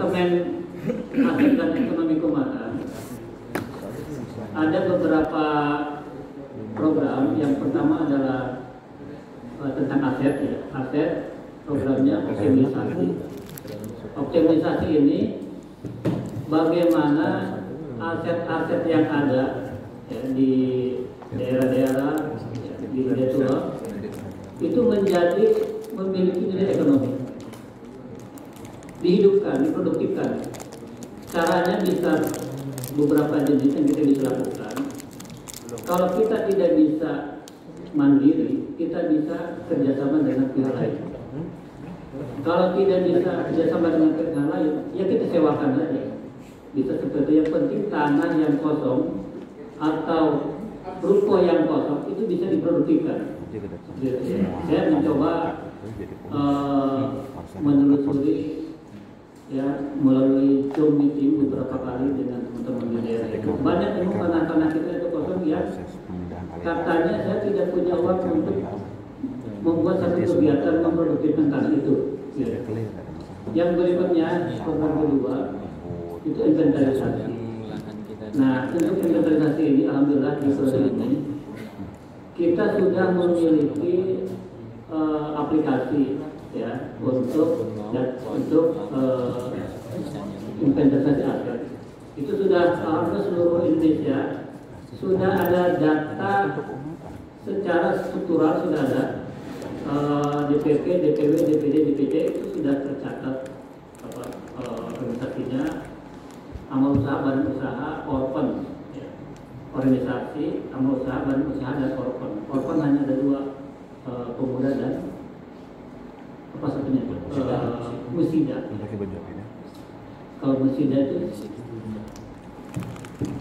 Departemen Aset dan Ekonomi Keuangan ada beberapa program. Yang pertama adalah tentang aset, ya. Aset programnya optimalisasi. Optimalisasi ini bagaimana aset-aset yang ada, ya, di daerah-daerah, ya, di desa itu menjadi memiliki nilai ekonomi, dihidupkan, diproduktifkan. Caranya bisa beberapa jenis yang kita bisa lakukan. Kalau kita tidak bisa mandiri, kita bisa kerjasama dengan pihak lain. Kalau tidak bisa kerjasama dengan pihak lain, ya kita sewakan saja. Bisa seperti, yang penting tanah yang kosong atau ruko yang kosong itu bisa diproduktifkan. Saya mencoba menelusuri, ya, melalui Zoom meeting beberapa kali dengan teman-teman di daerah. Banyak memang tanah-tanah kita itu kosong, ya. Katanya saya tidak punya uang untuk membuat satu kegiatan memproduktifkan tanah itu. Ya. Yang berikutnya, program kedua itu inventarisasi. Nah, untuk inventarisasi ini, alhamdulillah di proses ini kita sudah memiliki aplikasi, ya, untuk inventarisasi aset. Itu sudah alhamdulillah seluruh Indonesia sudah ada data secara struktural, sudah ada DPP, DPW, DPD, DPD itu sudah tercatat organisasinya, amal usaha, badan usaha, korban, ya. Organisasi, amal usaha, badan usaha, dan korban. Korban hanya ada dua, pemuda dan apa satunya? Musida. Kalau musida itu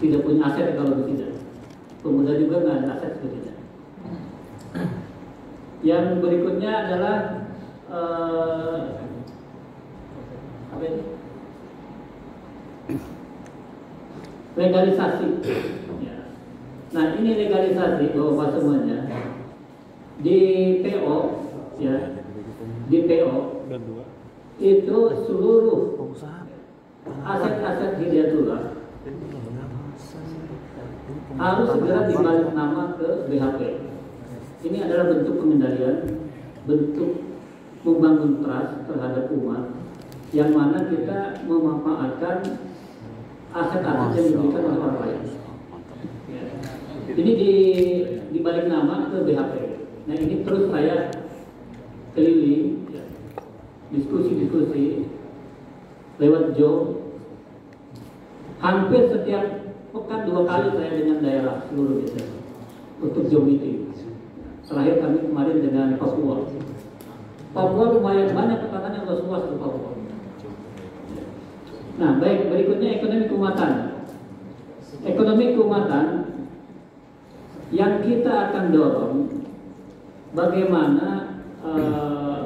tidak punya aset. Kalau musida, pemuda juga nggak ada aset sepertinya. Yang berikutnya adalah apa ini? Legalisasi. Ya. Nah, ini legalisasi bahwa semuanya di PO, ya, di PO itu seluruh aset-aset Hidayatullah harus segera dibalik nama ke BHP. Ini adalah bentuk pengendalian, bentuk membangun trust terhadap umat, yang mana kita memanfaatkan aset-aset yang diberikan oleh orang lain. Ya. Ini dibalik nama ke BHP. Nah, ini terus saya keliling, ya, diskusi-diskusi lewat Zoom. Hampir setiap pekan 2 kali saya dengan daerah seluruh desa untuk Zoom meeting. Terakhir kami kemarin dengan Papua. Papua lumayan banyak tekanan yang luas ke Papua. Nah, baik, berikutnya ekonomi keumatan. Ekonomi keumatan yang kita akan dorong bagaimana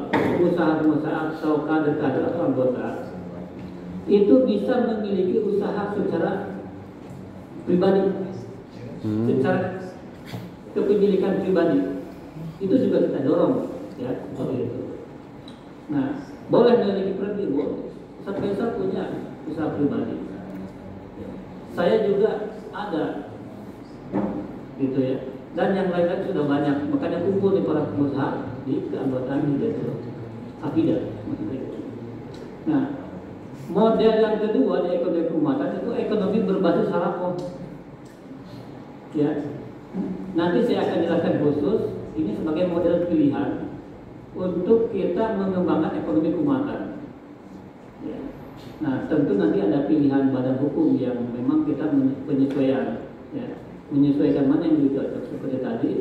pengusaha-pengusaha atau kader-kader atau anggota itu bisa memiliki usaha secara pribadi, secara kepemilikan pribadi. Itu juga kita dorong, ya, seperti itu. Nah, boleh memiliki pribadi, sampai saya punya usaha pribadi. Saya juga ada, gitu ya. Dan yang lain-lain sudah banyak. Makanya kumpul di para pengusaha di keanggotaan di desa Apidah. Nah, model yang kedua di ekonomi keumatan itu ekonomi berbasis harapan. Ya, nanti saya akan jelaskan khusus. Ini sebagai model pilihan untuk kita mengembangkan ekonomi keumatan. Ya. Nah, tentu nanti ada pilihan badan hukum yang memang kita penyesuaian, ya, menyesuaikan mana yang lebih cocok. Seperti tadi,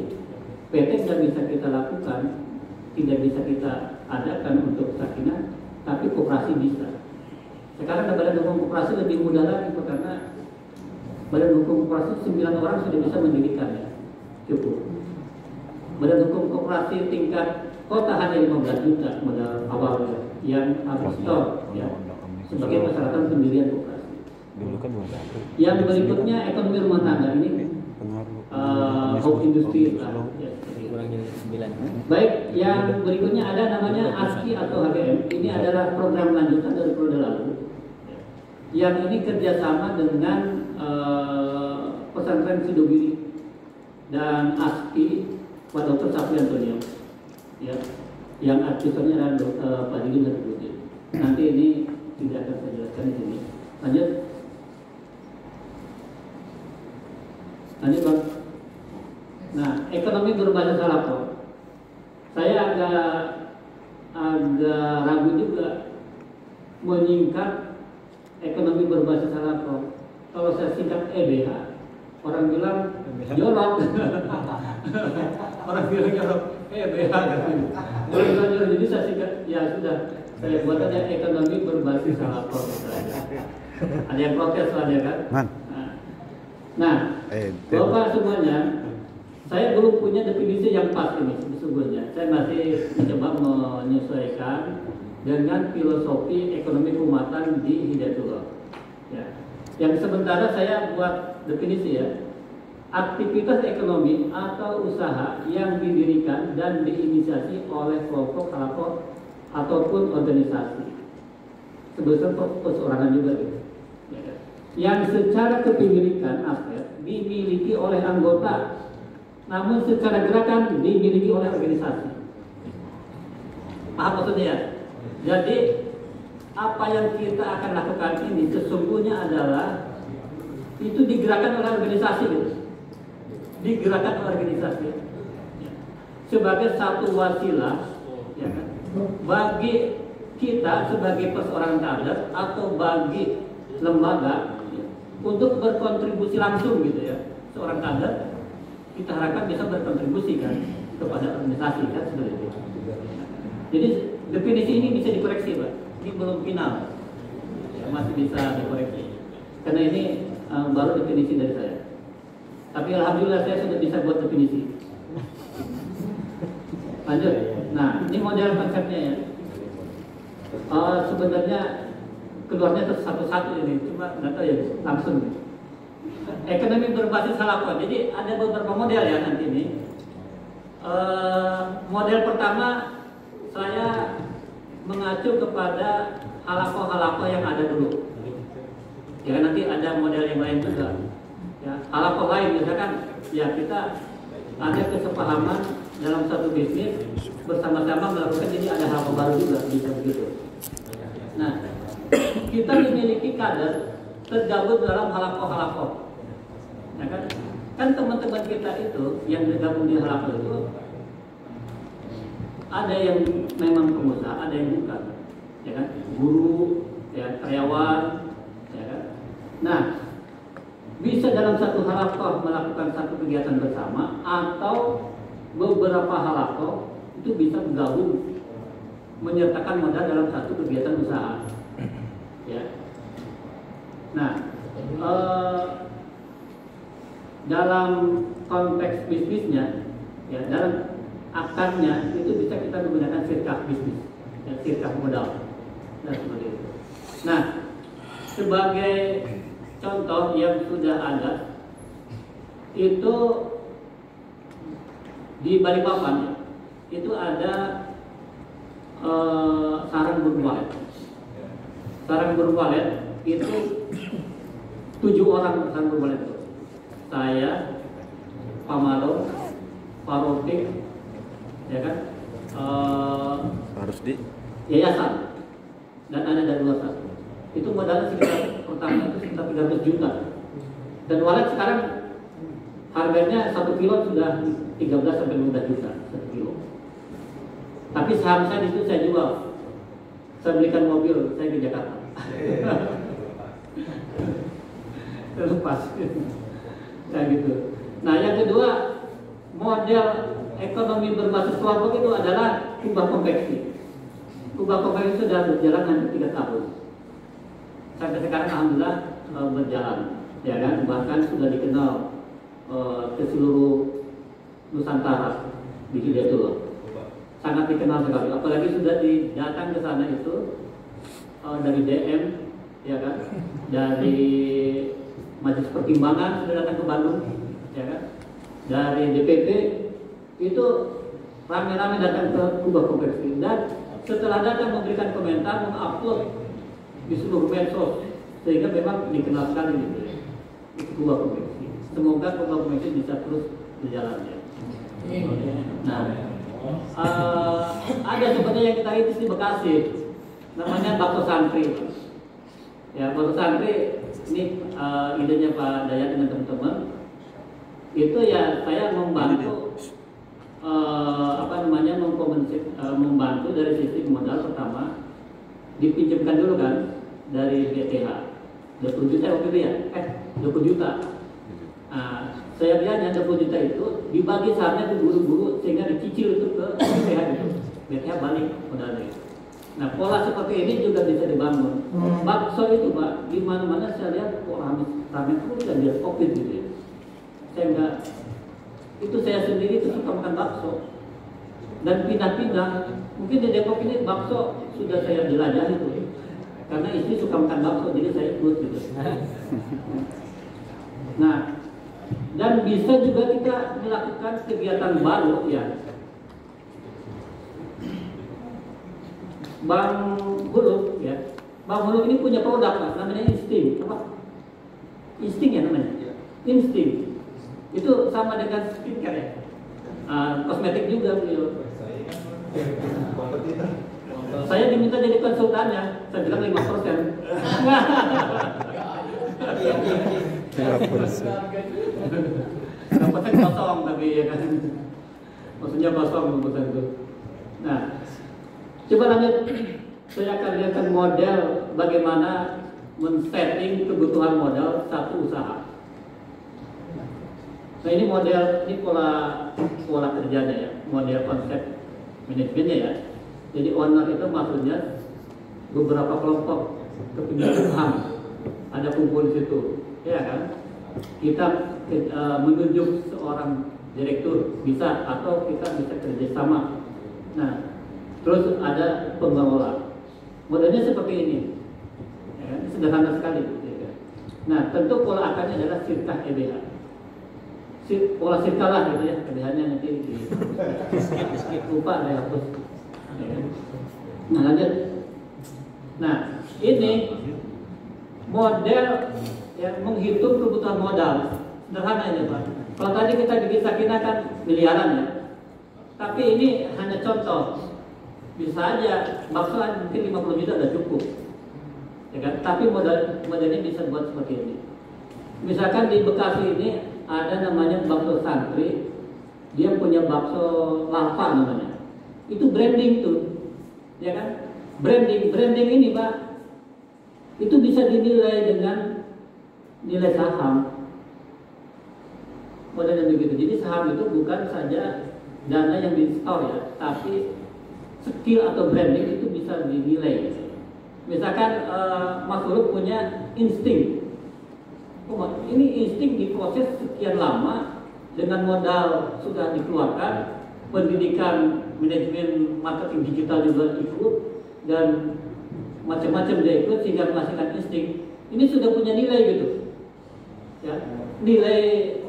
PT tidak bisa kita lakukan, tidak bisa kita adakan untuk sakinah, tapi koperasi bisa. Sekarang ada badan hukum koperasi lebih mudah lagi, karena badan hukum koperasi 9 orang sudah bisa mendirikan, ya, cukup. Badan hukum koperasi tingkat kota hanya 15 juta modal awal yang harus store, ya, sebagai persyaratan pendirian koperasi. Yang berikutnya ekonomi rumah tangga ini home industry, ya. Baik, yang berikutnya ada namanya ASKI atau HGM. Ini adalah program lanjutan dari periode lalu. yang ini kerjasama dengan pesantren Sidogiri dan ASPI Pak Dr. Safi Antonio, ya, yang artikelnya adalah Pak Didin Hatibuddin. Nanti ini tidak akan saya jelaskan di sini. Lanjut Bang. Nah, ekonomi berbasis halal. Saya agak ragu juga menyingkat ekonomi berbasis halal. Kalau saya singkat EBH, orang bilang jorok. Orang bilang jorok, EBH katanya. Orang bilang jorok, jadi saya singkat, ya sudah, saya buat aja ekonomi berbasis halal. Ada yang protes soalnya kan? Nah, Bapak semuanya, saya belum punya definisi yang pas ini sesungguhnya. Saya masih mencoba menyesuaikan dengan filosofi ekonomi keumatan di Hidayatullah. Ya. Yang sementara saya buat definisi ya, aktivitas ekonomi atau usaha yang didirikan dan diinisiasi oleh kelompok ataupun organisasi, sebesar perorangan juga gitu. Ya. Yang secara kepemilikan aset dimiliki oleh anggota, namun secara gerakan dimiliki oleh organisasi. Paham maksudnya ya? Jadi apa yang kita akan lakukan ini sesungguhnya adalah itu digerakkan oleh organisasi gitu. Digerakkan oleh organisasi sebagai satu wasilah ya kan? Bagi kita sebagai perseorangan kader atau bagi lembaga untuk berkontribusi langsung gitu ya. Seorang kader kita harapkan bisa berkontribusi kan kepada organisasi kan seperti itu. Jadi definisi ini bisa dikoreksi Pak. Ini belum final, ya, masih bisa dikoreksi. Karena ini baru definisi dari saya. Tapi alhamdulillah saya sudah bisa buat definisi. Lanjut. Nah ini model konsepnya ya. Sebenarnya keluarnya satu-satu ini, cuma nggak tahu ya langsung. Ekonomi berbasis halal. Jadi ada beberapa model ya nanti ini. Model pertama saya mengacu kepada halako yang ada dulu. Ya nanti ada model yang lain juga. Ya, halako lain misalkan ya kita ada kesepahaman dalam satu bisnis bersama-sama melakukan, jadi ada halako baru juga bisa begitu. Nah, kita memiliki kader tergabung dalam halako. Ya kan? Kan teman-teman kita itu yang tergabung di halako itu ada yang memang pengusaha, ada yang bukan, ya kan? Guru, ya karyawan, ya kan? Nah, bisa dalam satu halako melakukan satu kegiatan bersama atau beberapa halako itu bisa bergabung menyertakan modal dalam satu kegiatan usaha. Ya. Nah, dalam konteks bisnisnya, ya dalam akarnya itu bisa kita menggunakan sirkah bisnis, ya, sirkah modal, dan seperti itu. Nah, sebagai contoh yang sudah ada itu di Balikpapan ya, itu ada sarang burung walet. Sarang burung walet itu 7 orang sarang burung walet itu. Saya, Pak Malo, Pak Rofiq, ya kan, harus di yayasan, dan ada dari luar sana. Itu modalnya sekitar pertama itu sekitar 300 juta. Dan walet sekarang harganya 1 kilo sudah 13 sampai 15 juta 1 kilo. Tapi saham saya di situ saya jual. Saya belikan mobil, saya ke Jakarta. Terlepas. Ya gitu. Nah yang kedua, model ekonomi berbasis kelompok itu adalah kubah konveksi. Kubah konveksi sudah berjalan hampir 3 tahun. Sampai sekarang alhamdulillah berjalan, ya kan? Bahkan sudah dikenal ke seluruh Nusantara di Hidayatullah. Sangat dikenal sekali. Apalagi sudah datang ke sana itu dari DM, ya kan? Dari Majelis Pertimbangan sudah datang ke Bandung, ya kan? Dari DPP itu rame-rame datang ke kubah konveksi, dan setelah datang memberikan komentar, mengupload di seluruh medsos sehingga memang dikenal sekali gitu ya. Itu Kuba Konveksi. Semoga Kuba Konveksi bisa terus berjalan ya. Nah, ada sebenarnya yang kita rintis di Bekasi, namanya bakso santri. Ya, bakso santri ini idenya Pak Dayat dengan teman-teman. Itu ya saya membantu membantu dari sisi modal. Pertama dipinjamkan dulu kan dari BTH 20 juta waktu itu ya, 20 juta. Saya lihatnya 20 juta itu dibagi sahamnya ke guru-guru sehingga dicicil itu ke BTH itu. BTH balik modalnya. Nah, pola seperti ini juga bisa dibangun. Bakso itu Pak, di mana-mana saya lihat kok ramen itu udah biar Covid gitu ya. Saya enggak, itu saya sendiri itu suka makan bakso dan pindah-pindah. Mungkin di Depok ini bakso sudah saya jelajahi itu, karena istri suka makan bakso jadi saya ikut gitu. Nah, dan bisa juga kita melakukan kegiatan baru ya. Bang Huluk ya, Bang Huluk ini punya produk Pak, namanya Insting. Apa? Insting ya namanya? Insting. Itu sama dengan skincare ya. Kosmetik juga beliau. Saya diminta jadi konsultannya, saya bilang 5%. 5% kosong tapi ya kan. Maksudnya kosong 5% itu. Nah, coba lanjut, saya akan lihatkan model bagaimana men-setting kebutuhan modal satu usaha. Nah ini model, ini pola kerjanya ya, model konsep manajemennya ya. Jadi owner itu maksudnya beberapa kelompok kepemilikan saham ada kumpul di situ, ya kan? Kita menunjuk seorang direktur bisa, atau kita bisa kerjasama. Nah, terus ada pengelola. Modelnya seperti ini, ya kan? Sederhana sekali. Ya kan? Nah, tentu pola akarnya adalah sirkah EBH. Pola sirkah lah gitu ya, EBH-nya nanti di skip lupa saya hapus. Ya kan? Nah, lanjut. Nah, ini model yang menghitung kebutuhan modal. Sederhana ini Pak. Kalau tadi kita di Sakinah kan miliaran ya, tapi ini hanya contoh. Bisa aja bakso mungkin 50 juta udah cukup, ya kan? Tapi modelnya bisa buat seperti ini. Misalkan di Bekasi ini ada namanya bakso santri, dia punya bakso lava namanya. Itu branding tuh, ya kan? Branding ini Pak, itu bisa dinilai dengan nilai saham. Modelnya begitu. Jadi saham itu bukan saja dana yang di store ya, tapi skill atau branding itu bisa dinilai. Misalkan Mas Huluk punya insting. Ini insting diproses sekian lama dengan modal sudah dikeluarkan, pendidikan manajemen marketing digital juga ikut, dan macam-macam dia ikut sehingga menghasilkan insting. Ini sudah punya nilai gitu. Ya, nilai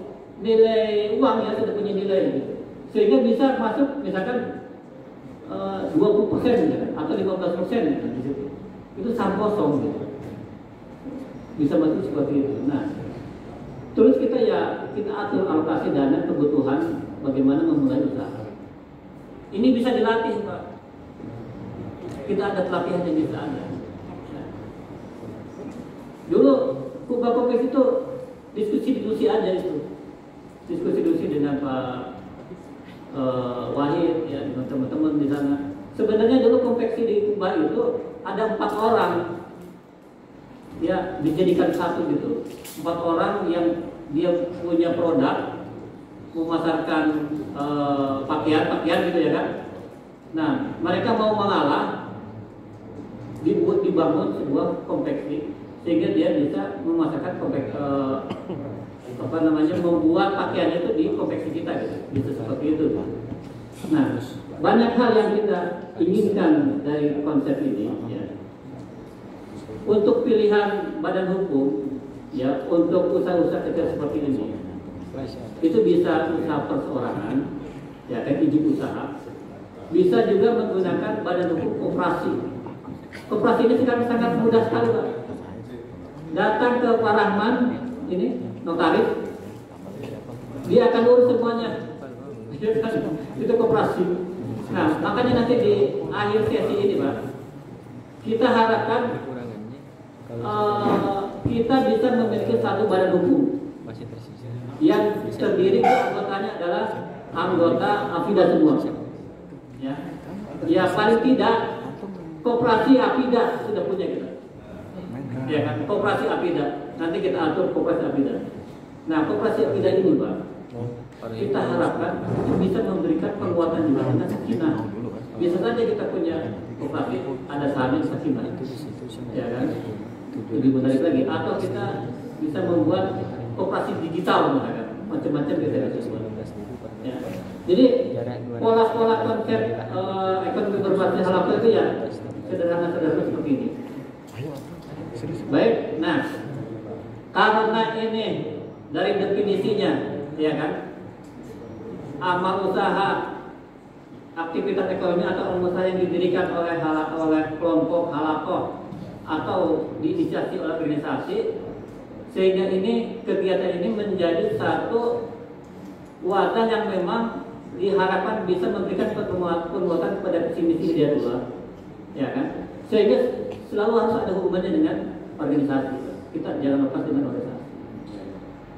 uang ya, sudah punya nilai gitu. Sehingga bisa masuk misalkan 20% gitu, atau 15% gitu, di situ. Itu saham kosong gitu. Bisa masuk seperti itu. Nah, terus kita atur alokasi dana kebutuhan bagaimana memulai usaha. Ini bisa dilatih Pak. Kita ada pelatihan yang bisa ada. Nah, dulu Kuba Konveksi itu diskusi aja itu. Diskusi dengan Pak Wahid ya, dengan teman-teman di sana. Sebenarnya dulu konveksi di Kuba itu ada 4 orang ya, dijadikan satu gitu. 4 orang yang dia punya produk, memasarkan pakaian gitu ya kan. Nah, mereka mau mengalah, dibangun sebuah konveksi sehingga dia bisa memasarkan membuat pakaiannya itu di konveksi kita gitu. Bisa seperti itu. Nah, banyak hal yang kita inginkan dari konsep ini ya. Untuk pilihan badan hukum ya, untuk usaha-usaha kecil seperti ini itu bisa usaha perseorangan ya, kayak izin usaha. Bisa juga menggunakan badan hukum koperasi. Koperasi ini sekarang sangat mudah sekali Pak. datang ke Pak Rahman ini notaris, dia akan urus semuanya. Itu koperasi. Nah, makanya nanti di akhir sesi ini, Pak, kita harapkan kita bisa memiliki satu badan hukum yang terdiri anggotanya adalah anggota APIDA semua. Ya paling tidak koperasi APIDA sudah punya kita. Ya kan, koperasi APIDA. Nanti kita atur koperasi APIDA. Nah, koperasi APIDA ini, Pak, kita harapkan bisa memberikan penguatan juga dengan sakinah. Bisa saja kita punya koperasi ada sahamnya sakinah, ya kan? Lebih menarik lagi. Atau kita bisa membuat koperasi digital, misalkan macam-macam kita bisa buat. Ya. Jadi pola-pola konsep ekonomi berbasis halal itu ya sederhana-sederhana seperti ini. Baik, nah karena ini dari definisinya, ya kan, amal usaha, aktivitas ekonomi atau amal usaha yang didirikan oleh kelompok halakoh atau diinisiasi oleh organisasi, sehingga ini kegiatan ini menjadi satu wadah yang memang diharapkan bisa memberikan penguatan kepada visi misi Hidayatullah, ya kan, sehingga selalu harus ada hubungannya dengan organisasi. Kita jangan lepas dengan organisasi.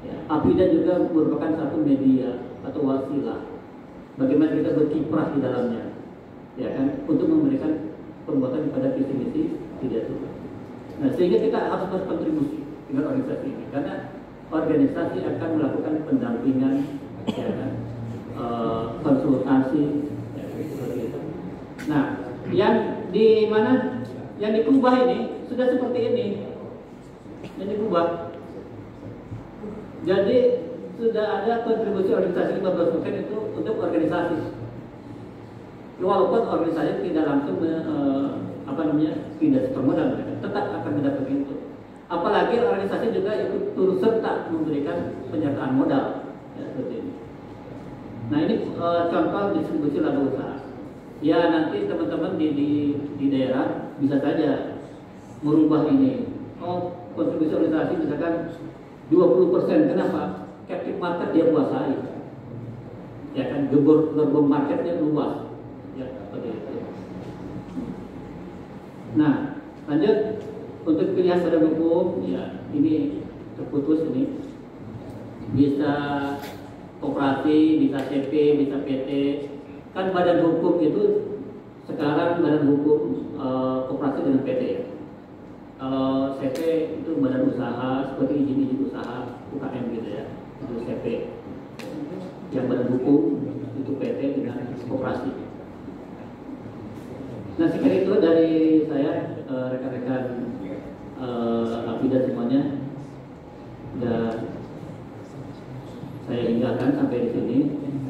Ya, APIDA juga merupakan satu media atau wasilah bagaimana kita berkiprah di dalamnya, ya kan, untuk memberikan penguatan kepada visi misi Hidayatullah. Nah, sehingga kita harus berkontribusi dengan organisasi ini, karena organisasi akan melakukan pendampingan, ya kan, konsultasi, ya, seperti itu. Nah, yang di mana yang diubah ini sudah seperti ini, yang diubah. Jadi sudah ada kontribusi organisasi 15% itu untuk organisasi. Walaupun organisasi tidak langsung tidak setor modal, tetap akan mendapat itu. Apalagi organisasi juga ikut turut serta memberikan penyertaan modal, ya, seperti ini. Nah, ini contoh distribusi laba usaha. Ya, nanti teman-teman di daerah bisa saja merubah ini. Oh, kontribusi organisasi misalkan 20%. Kenapa? Captive market dia kuasai. Ya kan, gerbong marketnya luas. Ya, seperti itu. Nah, lanjut untuk pilihan badan hukum, ya ini terputus ini. Bisa koperasi, bisa CP, bisa PT. Kan badan hukum itu sekarang badan hukum koperasi dengan PT ya. Kalau CP itu badan usaha seperti izin usaha UKM gitu ya, itu CP. Yang badan hukum itu PT dengan koperasi. Nah, sekian itu dari saya, rekan-rekan APIDA semuanya. Dan saya tinggalkan sampai di sini.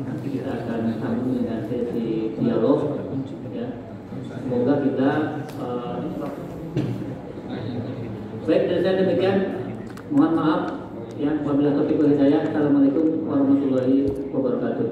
Nanti kita akan sambung dengan sesi dialog. Ya. Semoga kita baik, dari saya demikian. Mohon maaf yang wabillahi taufiq wal hidayah. Assalamualaikum warahmatullahi wabarakatuh.